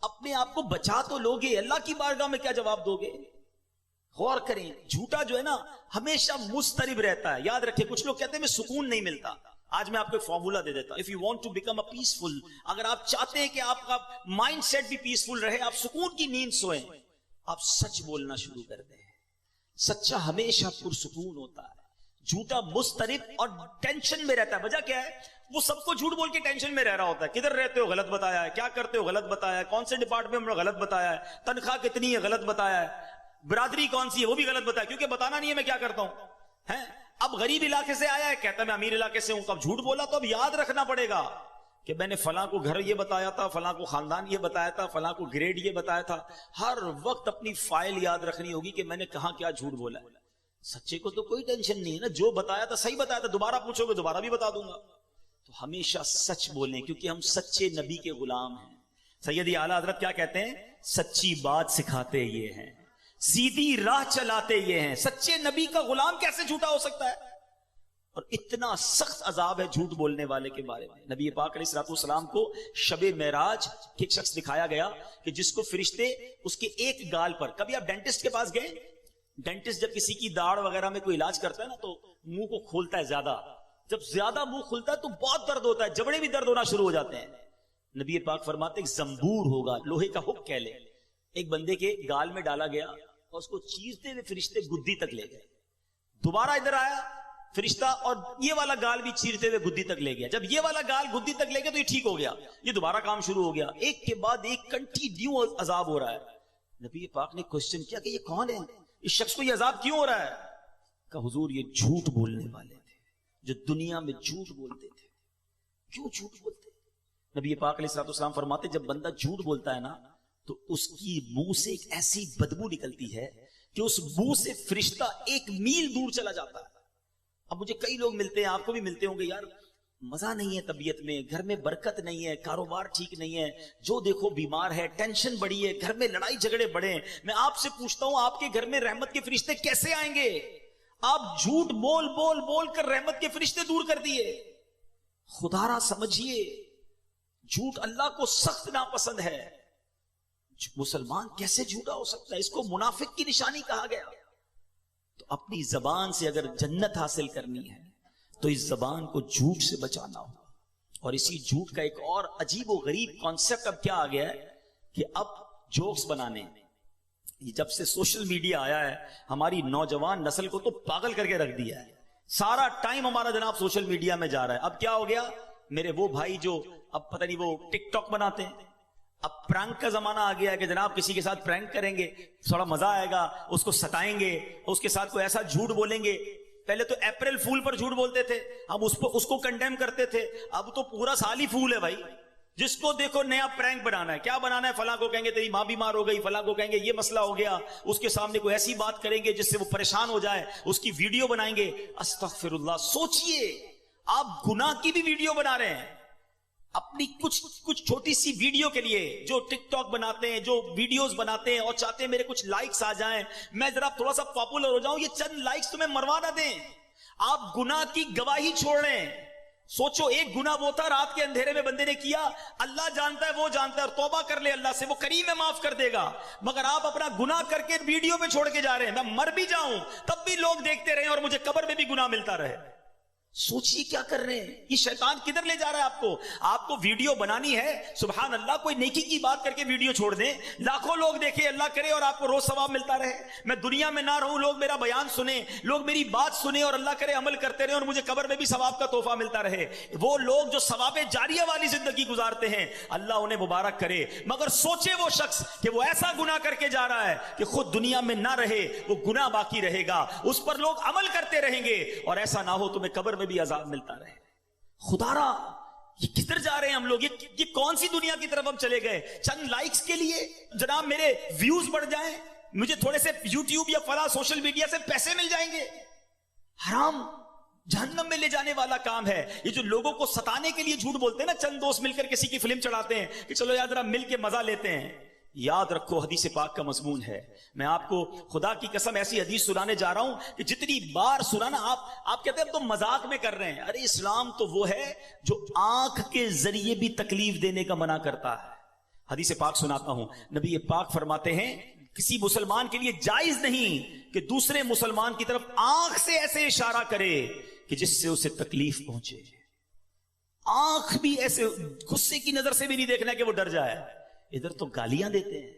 اپنے آپ کو بچا تو لوگے, اللہ کی بارگاہ میں کیا جواب دو گے؟ غور کریں. جھوٹا جو ہے نا ہمیشہ مضطرب رہتا ہے. یاد رکھیں, کچھ لوگ کہتے ہیں میں سکون نہیں ملتا. آج میں آپ کو ایک فارمولا دے دیتا ہوں. If you want to become a peaceful, اگر آپ چاہتے ہیں کہ آپ کا مائنڈ سیٹ بھی پیسفل رہے, آپ سکون کی نیند سوئیں, آپ سچ بولنا شروع کر دیں. سچا ہمیشہ پرسکون ہوتا ہے, جھوٹا مضطرب اور ٹینشن میں رہتا ہے. وجہ کیا ہے؟ وہ سب کو جھوٹ بول کے ٹینشن میں رہ رہا ہوتا ہے. کدھر رہتے ہو؟ غلط بتایا ہے. کیا کرتے ہو؟ غلط بتایا ہے. کون سے ڈپارٹمنٹ میں؟ غلط بتایا ہے. تنخواہ کتنی ہے؟ غلط بتایا ہے. برادری کون سی ہے؟ وہ بھی غلط بتایا, کیونکہ بتانا نہیں ہے میں کیا کرتا ہوں. اب غریب علاقے سے آیا ہے, کہتا میں امیر علاقے سے ہوں. اب جھوٹ بولا تو اب یاد رکھنا پڑے گا کہ میں نے فلاں کو گھر یہ بتایا تھا, فلاں کو خاندان یہ بتایا تھا, فلاں کو گریڈ یہ بتایا تھا. ہر وقت اپنی فائل یاد رکھنی ہوگی کہ میں نے کہاں کیا جھوٹ بولا ہے. سچے کو تو کوئی ٹینشن نہیں ہے نا, جو بتایا تھا صحیح بتایا تھا, دوبارہ پوچھو گے دوبارہ بھی بتا دوں گا. تو ہمیشہ سچ بولیں, کیونکہ ہم سچے نبی کے غلام ہیں. سیدی اعلیٰ حضرت کیا کہتے ہیں؟ سچی بات سکھاتے یہ ہیں, سیدھی راہ چلاتے یہ ہیں. سچے نبی کا غلام کیسے جھوٹا ہو سکتا ہے؟ اور اتنا سخت عذاب ہے جھوٹ بولنے والے کے بارے میں. نبی پاک علیہ الصلوۃ والسلام کو شب معراج ایک شخص دکھایا گیا کہ جس کو فرشتے اس کے ایک گال پر, کبھی آپ ڈینٹسٹ کے پاس گئے؟ ڈینٹسٹ جب کسی کی داڑھ وغیرہ میں کوئی علاج کرتا ہے نا تو منہ کو کھولتا ہے زیادہ. جب زیادہ منہ کھلتا ہے تو بہت درد ہوتا ہے, جبڑے بھی درد ہونا شروع ہو جاتے ہیں. نبی پاک فرماتے ایک زنبور ہوگا, لوہے کا ہک کہہ لے, ایک بندے کے گال میں ڈالا گیا اور اس کو چیرتے ہوئے فرشتے گدی تک لے گئے. دوبارہ ادھر آیا فرشتہ اور یہ والا گال بھی چیرتے ہوئے گدی تک لے گیا. جب یہ والا گال گدی تک لے گیا تو یہ ٹھیک ہو گیا, یہ دوبارہ کام شروع ہو گیا. ایک کے بعد ایک کنٹینیو عذاب ہو رہا ہے. نبی پاک نے کوسچن کیا کہ یہ کون ہے, اس شخص کو یہ عذاب کیوں ہو رہا ہے؟ کہ حضور یہ جھوٹ بولنے والے تھے, جو دنیا میں جھوٹ بولتے تھے. کیوں جھوٹ بولتے؟ نبی پاک علیہ الصلوۃ والسلام فرماتے جب بندہ جھوٹ بولتا ہے نا تو اس کی منہ سے ایک ایسی بدبو نکلتی ہے کہ اس منہ سے فرشتہ 1 میل دور چلا جاتا ہے. اب مجھے کئی لوگ ملتے ہیں, آپ کو بھی ملتے ہوں گے, یار مزہ نہیں ہے طبیعت میں, گھر میں برکت نہیں ہے, کاروبار ٹھیک نہیں ہے, جو دیکھو بیمار ہے, ٹینشن بڑی ہے, گھر میں لڑائی جھگڑے بڑے ہیں. میں آپ سے پوچھتا ہوں آپ کے گھر میں رحمت کے فرشتے کیسے آئیں گے؟ آپ جھوٹ بول بول بول کر رحمت کے فرشتے دور کر دیے. خدا را سمجھیے, جھوٹ اللہ کو سخت ناپسند ہے. مسلمان کیسے جھوٹا ہو سکتا ہے؟ اس کو منافق کی نشانی کہا گیا. تو اپنی زبان سے اگر جنت حاصل کرنی ہے تو اس زبان کو جھوٹ سے بچانا ہوگا. اور اسی جھوٹ کا ایک اور عجیب و غریب کانسیپٹ اب کیا آ گیا ہے کہ اب جوکس بنانے, جب سے سوشل میڈیا آیا ہے ہماری نوجوان نسل کو تو پاگل کر کے رکھ دیا ہے. سارا ٹائم ہمارا جناب سوشل میڈیا میں جا رہا ہے. اب کیا ہو گیا میرے وہ بھائی جو اب پتہ نہیں وہ ٹک ٹاک بناتے ہیں, اب پرینک کا زمانہ آ گیا ہے کہ جناب کسی کے ساتھ پرینک کریں گے, تھوڑا مزہ آئے گا, اس کو ستائیں گے, اس کے ساتھ کوئی ایسا جھوٹ بولیں گے. پہلے تو اپریل فول پر جھوٹ بولتے تھے, اب اس کو کنڈیم کرتے تھے, اب تو پورا سال ہی فول ہے بھائی. جس کو دیکھو نیا پرینک بنانا ہے, کیا بنانا ہے, فلاں کو کہیں گے تیری ماں بیمار ہو گئی, فلاں کو کہیں گے یہ مسئلہ ہو گیا, اس کے سامنے کوئی ایسی بات کریں گے جس سے وہ پریشان ہو جائے, اس کی ویڈیو بنائیں گے. استغفر اللہ. سوچئے آپ گناہ کی بھی ویڈیو بنا رہے ہیں اپنی کچھ چھوٹی سی ویڈیو کے لیے. جو ٹک ٹاک بناتے ہیں, جو ویڈیوز بناتے ہیں اور چاہتے ہیں میرے کچھ لائکس آ جائیں, میں ذرا تھوڑا سا پاپولر ہو جاؤں, یہ چند لائکس تمہیں مروا نہ دیں. آپ گناہ کی گواہی چھوڑ رہے ہیں. سوچو ایک گناہ وہ تھا رات کے اندھیرے میں بندے نے کیا, اللہ جانتا ہے, وہ جانتا ہے, اور توبہ کر لے اللہ سے, وہ کریم ہے, معاف کر دے گا. مگر آپ اپنا گناہ کر کے ویڈیو پہ چھوڑ کے جا رہے ہیں. میں مر بھی جاؤں تب بھی لوگ دیکھتے رہیں اور مجھے قبر میں بھی گناہ ملتا رہے. سوچیے کیا کر رہے ہیں, یہ شیطان کدھر لے جا رہا ہے آپ کو ویڈیو بنانی ہے, سبحان اللہ, کوئی نیکی کی بات کر کے ویڈیو چھوڑ دیں, لاکھوں لوگ دیکھیں, اللہ کرے اور آپ کو روز ثواب ملتا رہے. میں دنیا میں نہ رہوں, لوگ میرا بیان سنیں, لوگ میری بات سنیں اور اللہ کرے عمل کرتے رہے اور مجھے قبر میں بھی ثواب کا تحفہ ملتا رہے. وہ لوگ جو ثواب جاریہ والی زندگی گزارتے ہیں اللہ انہیں مبارک کرے. مگر سوچے وہ شخص کہ وہ ایسا گناہ کر کے جا رہا ہے کہ خود دنیا میں نہ رہے, وہ گناہ باقی رہے گا, اس پر لوگ عمل کرتے رہیں گے, اور ایسا نہ ہو تمہیں قبر میں بھی عذاب ملتا رہے. خدا را یہ کدھر جا رہے ہیں ہم لوگ, یہ کون سی دنیا کی طرف ہم چلے گئے؟ چند لائکس کے لیے جناب میرے ویوز بڑھ جائیں, مجھے تھوڑے سے یوٹیوب یا فلاں سوشل میڈیا سے پیسے مل جائیں گے. حرام, جہنم میں لے جانے والا کام ہے. یہ جو لوگوں کو ستانے کے لیے جھوٹ بولتے ہیں نا, چند دوست مل کر کسی کی فلم چڑھاتے ہیں کہ چلو یار ذرا مل کے مزہ لیتے ہیں. یاد رکھو حدیث پاک کا مضمون ہے. میں آپ کو خدا کی قسم ایسی حدیث سنانے جا رہا ہوں کہ جتنی بار سنانا آپ کہتے ہیں اب تو مذاق میں کر رہے ہیں. ارے اسلام تو وہ ہے جو آنکھ کے ذریعے بھی تکلیف دینے کا منع کرتا ہے. حدیث پاک سناتا ہوں. نبی پاک فرماتے ہیں کسی مسلمان کے لیے جائز نہیں کہ دوسرے مسلمان کی طرف آنکھ سے ایسے اشارہ کرے کہ جس سے اسے تکلیف پہنچے. آنکھ بھی ایسے غصے کی نظر سے بھی نہیں دیکھنا کہ وہ ڈر جائے. ادھر تو گالیاں دیتے ہیں,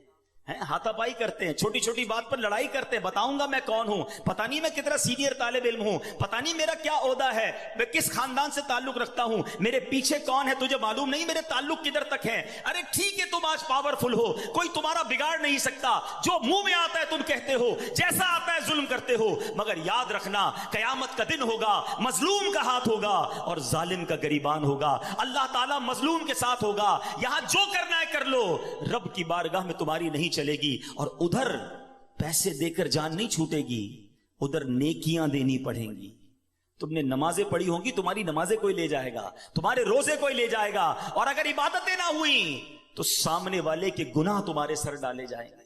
ہاتھا پائی کرتے ہیں, چھوٹی چھوٹی بات پر لڑائی کرتے ہیں. بتاؤں گا میں کون ہوں, پتہ نہیں میں کتنا سینئر طالب علم ہوں, پتہ نہیں میرا کیا عہدہ ہے, میں کس خاندان سے تعلق رکھتا ہوں, میرے پیچھے کون ہے تجھے معلوم نہیں, میرے تعلق کدھر تک ہے. ارے ٹھیک ہے تم آج پاورفل ہو, کوئی تمہارا بگاڑ نہیں سکتا, جو منہ میں آتا ہے تم کہتے ہو, جیسا آتا ہے ظلم کرتے ہو. مگر یاد رکھنا قیامت کا دن ہوگا, مظلوم کا ہاتھ ہوگا اور ظالم کا گریبان ہوگا. اللہ تعالیٰ مظلوم کے ساتھ ہوگا. یہاں جو کرنا ہے کر لو, رب کی بارگاہ میں تمہاری نہیں چلے گی. اور ادھر پیسے دے کر جان نہیں چھوٹے گی, ادھر نیکیاں دینی پڑیں گی. تم نے نمازیں پڑھی ہوں گی, تمہاری نمازیں کوئی لے جائے گا, تمہارے روزے کوئی لے جائے گا, اور اگر عبادتیں نہ ہوئیں تو سامنے والے کے گناہ تمہارے سر ڈالے جائیں گے.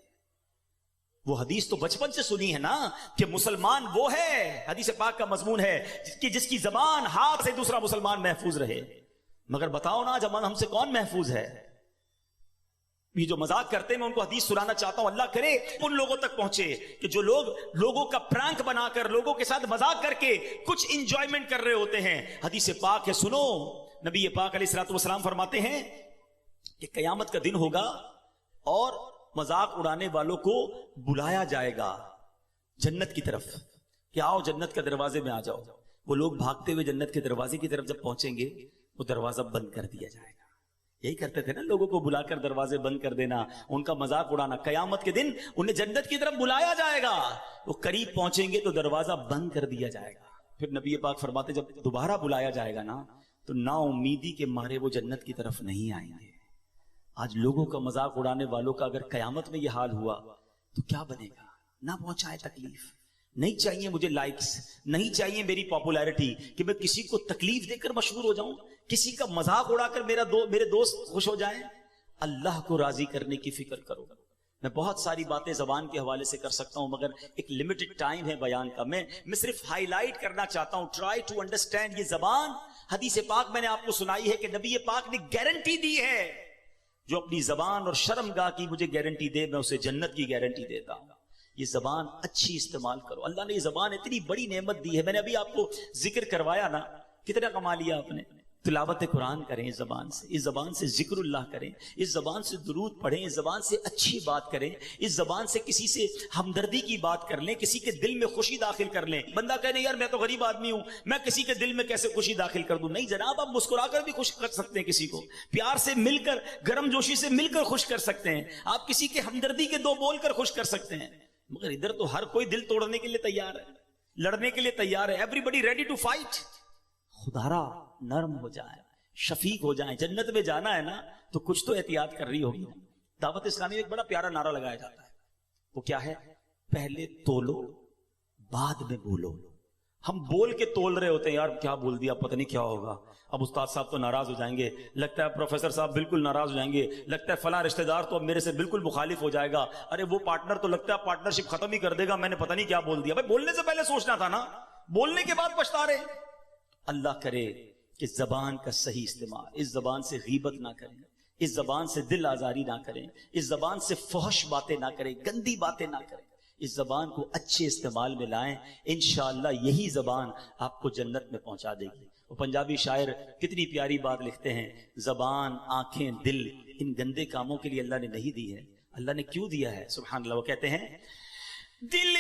وہ حدیث تو بچپن سے سنی ہے نا کہ مسلمان وہ ہے, حدیث پاک کا مضمون ہے, جس کی زبان ہاتھ سے دوسرا مسلمان محفوظ رہے. مگر بتاؤ نا جب ہم سے کون محفوظ ہے؟ یہ جو مذاق کرتے ہیں میں ان کو حدیث سنانا چاہتا ہوں, اللہ کرے ان لوگوں تک پہنچے کہ جو لوگ لوگوں کا پرانک بنا کر, لوگوں کے ساتھ مذاق کر کے کچھ انجوائمنٹ کر رہے ہوتے ہیں. حدیث پاک ہے, سنو. نبی پاک علیہ الصلوۃ والسلام فرماتے ہیں کہ قیامت کا دن ہوگا اور مذاق اڑانے والوں کو بلایا جائے گا جنت کی طرف کہ آؤ جنت کے دروازے میں آ جاؤ. وہ لوگ بھاگتے ہوئے جنت کے دروازے کی طرف جب پہنچیں گے وہ دروازہ بند کر دیا جائے گا. یہی کرتے تھے نا, لوگوں کو بلا کر دروازے بند کر دینا, ان کا مذاق اڑانا. قیامت کے دن انہیں جنت کی طرف بلایا جائے گا, وہ قریب پہنچیں گے تو دروازہ بند کر دیا جائے گا. پھر نبی پاک فرماتے جب دوبارہ بلایا جائے گا نا تو نا امیدی کے مارے وہ جنت کی طرف نہیں آئیں گے. آج لوگوں کا مذاق اڑانے والوں کا اگر قیامت میں یہ حال ہوا تو کیا بنے گا؟ نہ پہنچائے تکلیف. نہیں چاہیے مجھے لائکس, نہیں چاہیے میری پاپولیرٹی کہ میں کسی کو تکلیف دے کر مشہور ہو جاؤں, کسی کا مذاق اڑا کر میرے دوست خوش ہو جائیں. اللہ کو راضی کرنے کی فکر کرو. میں بہت ساری باتیں زبان کے حوالے سے کر سکتا ہوں مگر ایک لمیٹڈ ٹائم ہے بیان کا. میں صرف ہائی لائٹ کرنا چاہتا ہوں. Try to understand. یہ زبان حدیث پاک میں نے آپ کو سنائی ہے کہ نبی پاک نے گارنٹی دی ہے, جو اپنی زبان اور شرم گاہ کی مجھے گارنٹی دے میں اسے جنت کی گارنٹی دیتا ہوں. یہ زبان اچھی استعمال کرو. اللہ نے یہ زبان اتنی بڑی نعمت دی ہے. میں نے ابھی آپ کو ذکر کروایا نا, کتنا کما لیا آپ نے, تلاوت قرآن کریں اس زبان سے ذکر اللہ کریں، اس زبان سے درود پڑھیں، اس زبان سے اچھی بات کریں، اس زبان سے کسی سے ہمدردی کی بات کر لیں، کسی کے دل میں خوشی داخل کر لیں۔ بندہ کہنے یار میں تو غریب آدمی ہوں، میں کسی کے دل میں کیسے خوشی داخل کر دوں؟ نہیں جناب، آپ مسکرا کر بھی خوش کر سکتے ہیں، کسی کو پیار سے مل کر، گرم جوشی سے مل کر خوش کر سکتے ہیں، آپ کسی کے ہمدردی کے دو بول کر خوش کر سکتے ہیں۔ مگر ادھر تو ہر کوئی دل توڑنے کے لیے تیار ہے، لڑنے کے لیے تیار ہے، everybody ready to fight. خدارا نرم ہو جائے، شفیق ہو جائیں، جنت میں جانا ہے نا تو کچھ تو احتیاط کر رہی ہوگی۔ دعوت اسلامی میں ایک بڑا پیارا نعرہ لگایا جاتا ہے، وہ کیا ہے؟ پہلے تولو بعد میں بولو۔ ہم بول کے تول رہے ہوتے ہیں، یار کیا بول دیا، پتہ نہیں کیا ہوگا، اب استاد صاحب تو ناراض ہو جائیں گے، لگتا ہے پروفیسر صاحب بالکل ناراض ہو جائیں گے، لگتا ہے فلاں رشتہ دار تو اب میرے سے بالکل مخالف ہو جائے گا، ارے وہ پارٹنر تو لگتا ہے پارٹنرشپ ختم ہی کر دے گا، میں نے پتہ نہیں کیا بول دیا۔ بھائی بولنے سے پہلے سوچنا تھا نا، بولنے کے بعد پچھتا رہے۔ اللہ کرے کہ زبان کا صحیح استعمال، اس زبان سے غیبت نہ کریں، اس زبان سے دل آزاری نہ کریں، اس زبان سے فحش باتیں نہ کریں، گندی باتیں نہ کریں، اس زبان کو اچھے استعمال میں لائیں، انشاءاللہ یہی زبان آپ کو جنت میں پہنچا دے گی۔ وہ پنجابی شاعر کتنی پیاری بات لکھتے ہیں، زبان، آنکھیں، دل ان گندے کاموں کے لیے اللہ نے نہیں دی ہے، اللہ نے کیوں دیا ہے؟ سبحان اللہ۔ وہ کہتے ہیں دل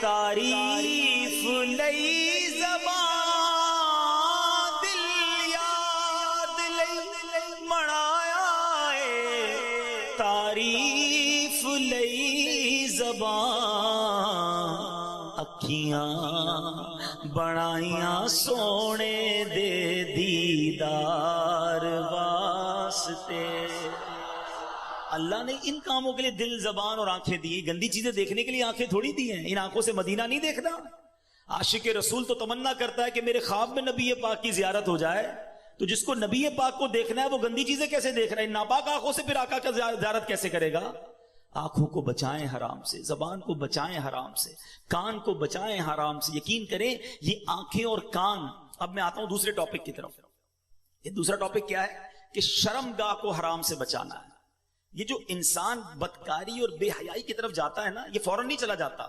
تعریف لئی زبان، دل یاد لئی مڑایا ہے، تعریف لئی زبان، اکھیاں بنائیاں سونے دے دیدار واسطے۔ اللہ نے ان کاموں کے لیے دل، زبان اور آنکھیں دی، گندی چیزیں دیکھنے کے لیے آنکھیں تھوڑی دی ہیں، ان آنکھوں سے مدینہ نہیں دیکھنا۔ عاشق رسول تو تمنا کرتا ہے کہ میرے خواب میں نبی پاک کی زیارت ہو جائے، تو جس کو نبی پاک کو دیکھنا ہے وہ گندی چیزیں کیسے دیکھ رہا ہے؟ ناپاک آنکھوں سے پھر آقا کا زیارت کیسے کرے گا؟ آنکھوں کو بچائیں حرام سے، زبان کو بچائیں حرام سے، کان کو بچائیں حرام سے۔ یقین کریں یہ آنکھیں اور کان۔ اب میں آتا ہوں دوسرے ٹاپک کی طرف۔ یہ دوسرا ٹاپک کیا ہے؟ کہ شرم گاہ کو حرام سے بچانا ہے۔ یہ جو انسان بدکاری اور بے حیائی کی طرف جاتا ہے نا، یہ فوراً نہیں چلا جاتا۔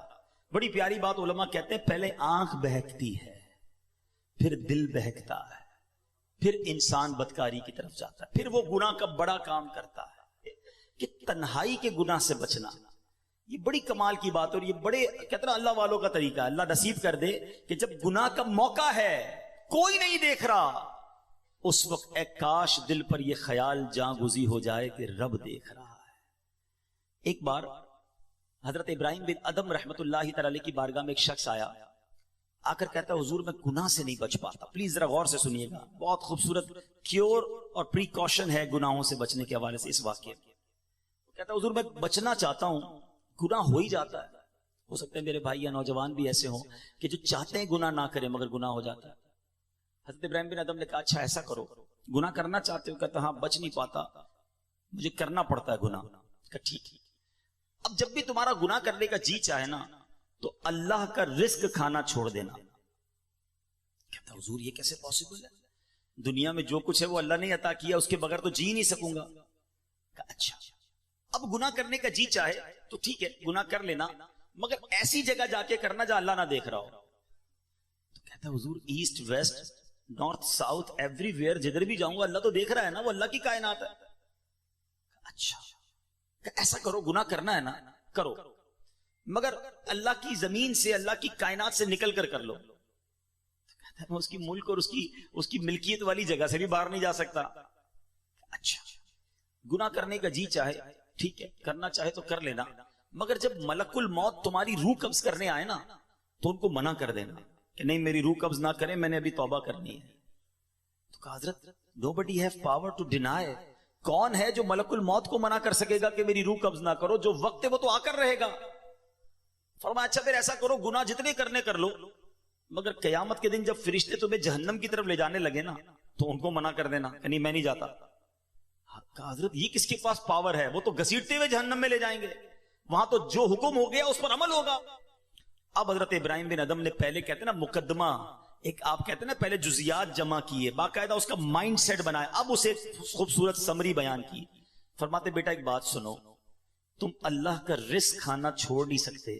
بڑی پیاری بات علماء کہتے ہیں، پہلے آنکھ بہکتی ہے، پھر دل بہکتا ہے، پھر انسان بدکاری کی طرف جاتا ہے، پھر وہ گناہ کا بڑا کام کرتا ہے۔ کہ تنہائی کے گناہ سے بچنا یہ بڑی کمال کی بات، اور یہ بڑے کہتے ہیں اللہ والوں کا طریقہ ہے۔ اللہ نصیب کر دے کہ جب گناہ کا موقع ہے، کوئی نہیں دیکھ رہا، اس وقت اے کاش دل پر یہ خیال جاں گزی ہو جائے کہ رب دیکھ رہا ہے۔ ایک بار حضرت ابراہیم بن ادم رحمت اللہ تعالی کی بارگاہ میں ایک شخص آیا، آ کر کہتا ہے حضور میں گناہ سے نہیں بچ پاتا۔ پلیز ذرا غور سے سنیے گا، بہت خوبصورت کیور اور پریکاشن ہے گناہوں سے بچنے کے حوالے سے اس واقعے میں۔ کہتا ہے حضور میں بچنا چاہتا ہوں، گناہ ہو ہی جاتا ہے۔ ہو سکتا ہے میرے بھائی یا نوجوان بھی ایسے ہوں کہ جو چاہتے ہیں گناہ نہ کریں مگر گناہ ہو جاتا ہے۔ حضرت ابراہیم بن ادم نے کہا اچھا ایسا کرو، گناہ کرنا چاہتے ہو؟ کہتا ہاں بچ نہیں پاتا، مجھے کرنا پڑتا ہے گناہ۔ کہا ٹھیک، اب جب بھی تمہارا گناہ کرنے کا جی چاہے نا تو اللہ کا رزق کھانا چھوڑ دینا۔ کہتا حضور یہ کیسے پاسبل ہے؟ دنیا میں جو کچھ ہے وہ اللہ نے عطا کیا، اس کے بغیر تو جی نہیں سکوں گا۔ کہا اچھا اب گناہ کرنے کا جی چاہے تو ٹھیک ہے گناہ کر لینا، مگر ایسی جگہ جا کے کرنا جہاں اللہ نہ دیکھ رہا ہو۔ تو کہتا حضور east west north south every where جدھر بھی جاؤں گا اللہ تو دیکھ رہا ہے نا، وہ اللہ کی کائنات ہے۔ اچھا ایسا کرو، گناہ کرنا ہے نا کرو، مگر اللہ کی زمین سے، اللہ کی کائنات سے نکل کر کر لو۔ کہتا ہے میں اس کی ملک اور اس کی ملکیت والی جگہ سے بھی باہر نہیں جا سکتا۔ اچھا گناہ کرنے کا جی چاہے ٹھیک ہے، کرنا چاہے تو کر لینا، مگر جب ملک الموت تمہاری روح قبض کرنے آئے نا تو ان کو منع کر دینا کہ نہیں میری روح قبض نہ کریں، میں نے ابھی توبہ کرنی ہے۔ تو کہا حضرت nobody have power to deny، کون ہے جو ملک الموت کو منع کر سکے گا کہ میری روح قبض نہ کرو؟ جو وقت ہے وہ تو آ کر رہے گا۔ فرمایا اچھا پھر ایسا کرو گناہ جتنے کرنے کر لو، مگر قیامت کے دن جب فرشتے تمہیں جہنم کی طرف لے جانے لگے نا تو ان کو منع کر دینا کہ نہیں میں نہیں جاتا۔ کہا حضرت یہ کس کے پاس پاور ہے؟ وہ تو گھسیٹتے ہوئے جہنم میں لے جائیں گے، وہاں تو جو حکم ہو گیا اس پر عمل ہوگا۔ اب حضرت ابراہیم بن ادم نے پہلے کہتے نا مقدمہ، ایک آپ کہتے نا پہلے جزیات جمع کیے، باقاعدہ اس کا مائنڈ سیٹ بنایا، اب اسے خوبصورت سمری بیان کی۔ فرماتے بیٹا ایک بات سنو، تم اللہ کا رزق کھانا چھوڑ نہیں سکتے،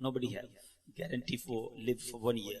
Nobody have guarantee for live for 1 year.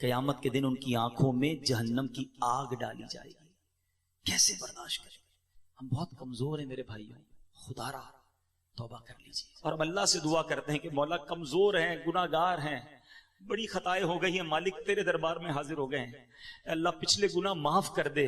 قیامت کے دن ان کی آنکھوں میں جہنم کی آگ ڈالی جائے گی. کیسے برداشت کریں؟ ہم بہت کمزور ہیں میرے بھائیوں. خدا را توبہ کر لیجیے. اور ہم اللہ سے دعا کرتے ہیں کہ مولا کمزور ہیں، گناہ گار ہیں، بڑی خطائیں ہو گئی ہیں، مالک تیرے دربار میں حاضر ہو گئے ہیں. اللہ پچھلے گناہ معاف کر دے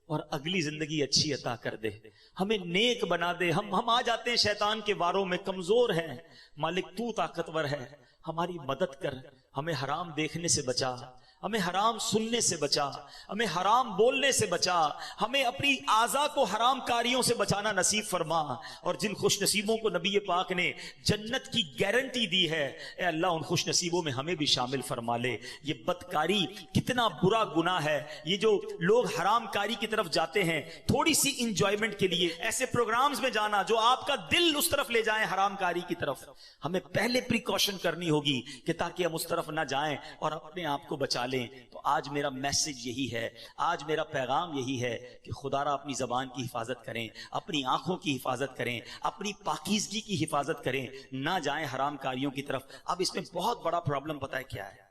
اور اگلی زندگی اچھی عطا کر دے، ہمیں نیک بنا دے. ہم آ جاتے ہیں شیطان کے واروں میں، کمزور ہیں. مالک تو طاقتور ہے، ہماری مدد کر. ہمیں حرام دیکھنے سے بچا، ہمیں حرام سننے سے بچا، ہمیں حرام بولنے سے بچا، ہمیں اپنی اعضاء کو حرام کاریوں سے بچانا نصیب فرما. اور جن خوش نصیبوں کو نبی پاک نے جنت کی گارنٹی دی ہے، اے اللہ ان خوش نصیبوں میں ہمیں بھی شامل فرما لے. یہ بدکاری کتنا برا گناہ ہے. یہ جو لوگ حرام کاری کی طرف جاتے ہیں تھوڑی سی انجوائمنٹ کے لیے، ایسے پروگرامز میں جانا جو آپ کا دل اس طرف لے جائیں حرام کاری کی طرف، ہمیں پہلے پریکاشن کرنی ہوگی کہ تاکہ ہم اس طرف نہ جائیں اور اپنے آپ کو بچا لیں. تو آج میرا میسج یہی ہے، آج میرا پیغام یہی ہے کہ خدا را اپنی زبان کی حفاظت کریں، اپنی آنکھوں کی حفاظت کریں، اپنی پاکیزگی کی حفاظت کریں، نہ جائیں حرام کاریوں کی طرف. اب اس میں بہت بڑا پرابلم پتہ ہے کیا ہے؟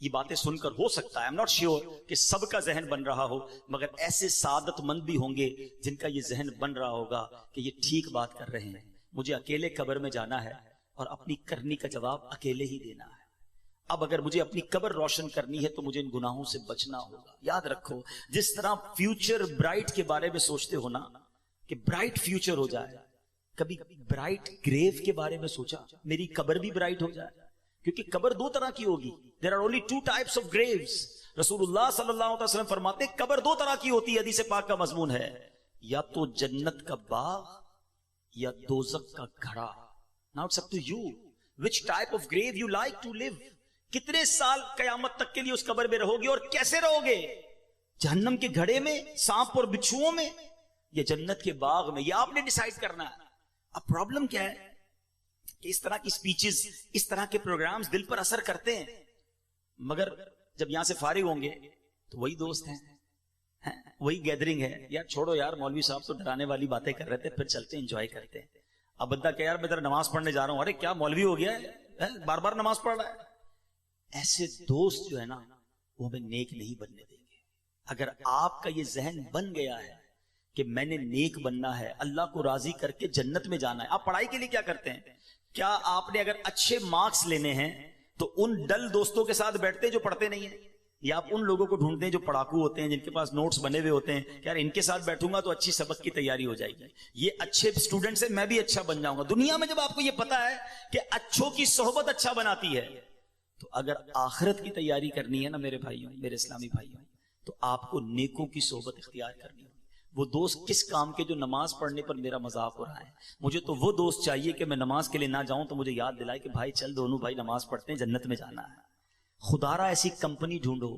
یہ باتیں سن کر ہو سکتا ہے، I'm not sure کہ سب کا ذہن بن رہا ہو، مگر ایسے سعادت مند بھی ہوں گے جن کا یہ ذہن بن رہا ہوگا کہ یہ ٹھیک بات کر رہے ہیں. مجھے اکیلے قبر میں جانا ہے اور اپنی کرنی کا جواب اکیلے ہی دینا ہے. اب اگر مجھے اپنی قبر روشن کرنی ہے تو مجھے ان گناہوں سے بچنا ہوگا. یاد رکھو، جس طرح فیوچر برائٹ کے بارے میں سوچتے ہو نا کہ برائٹ فیوچر ہو جائے، کبھی برائٹ گریو کے بارے میں سوچا میری قبر بھی برائٹ ہو جائے؟ کیونکہ قبر دو طرح کی ہوگی. There are only two types of graves. رسول اللہ صلی اللہ علیہ وسلم فرماتے قبر دو طرح کی ہوتی ہے. حدیث پاک کا مضمون ہے، یا تو جنت کا باغ یا دوزخ کا گھڑا. Now it's up to you which type of grave you like to live. کتنے سال قیامت تک کے لیے اس قبر میں رہو گے اور کیسے رہو گے؟ جہنم کے گھڑے میں، سانپ اور بچھوؤں میں، یا جنت کے باغ میں؟ یہ آپ نے ڈیسائیڈ کرنا ہے. اب پرابلم کیا ہے کہ اس طرح کی سپیچز، اس طرح کے پروگرامز دل پر اثر کرتے ہیں، مگر جب یہاں سے فارغ ہوں گے تو وہی دوست ہیں، وہی گیدرنگ ہے. یار چھوڑو یار، مولوی صاحب تو ڈرانے والی باتیں کر رہے تھے، پھر چلتے انجوائے کرتے ہیں. اب بندہ کہ یار میں ذرا نماز پڑھنے جا رہا ہوں، ارے کیا مولوی ہو گیا ہے، بار بار نماز پڑھ رہا ہے. ایسے دوست جو ہے نا وہ ہمیں نیک نہیں بننے دیں گے. اگر آپ کا یہ ذہن بن گیا ہے کہ میں نے نیک بننا ہے، اللہ کو راضی کر کے جنت میں جانا ہے. آپ پڑھائی کے لیے کیا کرتے ہیں؟ کیا آپ نے اگر اچھے مارکس لینے ہیں تو ان ڈل دوستوں کے ساتھ بیٹھتے ہیں جو پڑھتے نہیں ہیں، یا آپ ان لوگوں کو ڈھونڈتے ہیں جو پڑھاکو ہوتے ہیں، جن کے پاس نوٹس بنے ہوئے ہوتے ہیں کہ یار ان کے ساتھ بیٹھوں گا تو اچھی سبق کی تیاری ہو جائے گی، یہ اچھے اسٹوڈنٹ ہیں، میں بھی اچھا بن جاؤں گا. دنیا میں جب آپ کو یہ پتا ہے کہ اچھوں کی صحبت اچھا بناتی ہے، تو اگر آخرت کی تیاری کرنی ہے نا میرے بھائیوں، میرے اسلامی بھائیوں، تو آپ کو نیکوں کی صحبت اختیار کرنی ہوگی. وہ دوست کس کام کے جو نماز پڑھنے پر میرا مذاق ہو رہا ہے؟ مجھے تو وہ دوست چاہیے کہ میں نماز کے لیے نہ جاؤں تو مجھے یاد دلائے کہ بھائی چل دونوں بھائی نماز پڑھتے ہیں، جنت میں جانا ہے. خدا را ایسی کمپنی ڈھونڈو،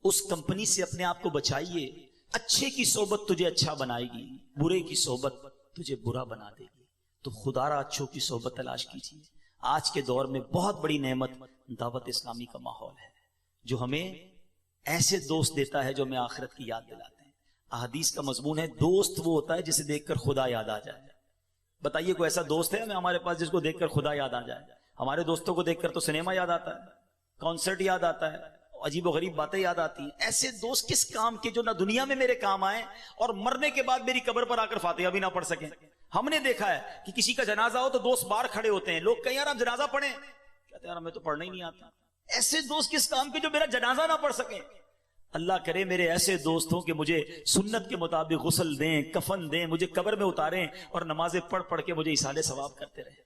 اس کمپنی سے اپنے آپ کو بچائیے. اچھے کی صحبت تجھے اچھا بنائے گی، برے کی صحبت تجھے برا بنا دے گی. تو خدا را اچھوں کی صحبت تلاش کیجیے. آج کے دور میں بہت بڑی نعمت دعوت اسلامی کا ماحول ہے، جو ہمیں ایسے دوست دیتا ہے جو ہمیں آخرت کی یاد دلاتے ہیں. احادیث کا مضمون ہے دوست وہ ہوتا ہے جسے دیکھ کر خدا یاد آ جائے. بتائیے کوئی ایسا دوست ہے ہمارے پاس جس کو دیکھ کر خدا یاد آ جائے؟ ہمارے دوستوں کو دیکھ کر تو سنیما یاد آتا ہے، کانسرٹ یاد آتا ہے، عجیب و غریب باتیں یاد آتی ہیں. ایسے دوست کس کام کے جو نہ دنیا میں میرے کام آئیں اور مرنے کے بعد میری قبر پر آ کر فاتحہ بھی نہ پڑھ سکیں. ہم نے دیکھا ہے کہ کسی کا جنازہ ہو تو دوست باہر کھڑے ہوتے ہیں، لوگ کہیں یار آپ جنازہ پڑھیں، کہتے ہیں یار ہمیں تو پڑھنا ہی نہیں آتا. ایسے دوست کس کام کے جو میرا جنازہ نہ پڑھ سکیں؟ اللہ کرے میرے ایسے دوست ہوں کہ مجھے سنت کے مطابق غسل دیں، کفن دیں، مجھے قبر میں اتاریں اور نمازیں پڑھ پڑھ کے مجھے ایصال ثواب کرتے رہے.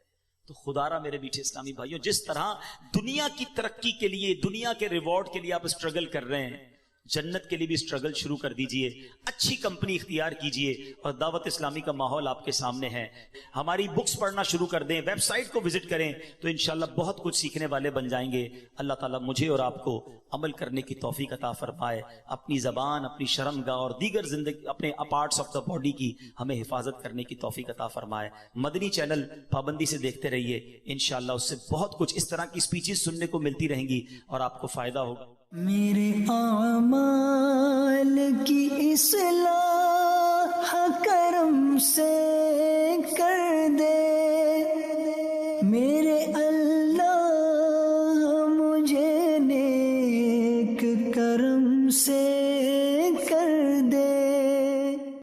تو خدا را میرے میٹھے اسلامی بھائیوں، جس طرح دنیا کی ترقی کے لیے، دنیا کے ریوارڈ کے لیے آپ اسٹرگل کر رہے ہیں، جنت کے لیے بھی اسٹرگل شروع کر دیجئے. اچھی کمپنی اختیار کیجئے اور دعوت اسلامی کا ماحول آپ کے سامنے ہے. ہماری بکس پڑھنا شروع کر دیں، ویب سائٹ کو وزٹ کریں تو انشاءاللہ بہت کچھ سیکھنے والے بن جائیں گے. اللہ تعالیٰ مجھے اور آپ کو عمل کرنے کی توفیق عطا فرمائے. اپنی زبان، اپنی شرمگاہ اور دیگر زندگی اپنے پارٹس آف دا باڈی کی ہمیں حفاظت کرنے کی توفیق عطا فرمائے. مدنی چینل پابندی سے دیکھتے رہیے، انشاءاللہ اس سے بہت کچھ اس طرح کی سپیچز سننے کو ملتی رہیں گی اور آپ کو فائدہ ہوگا. میرے اعمال کی اصلاح کرم سے کر دے، میرے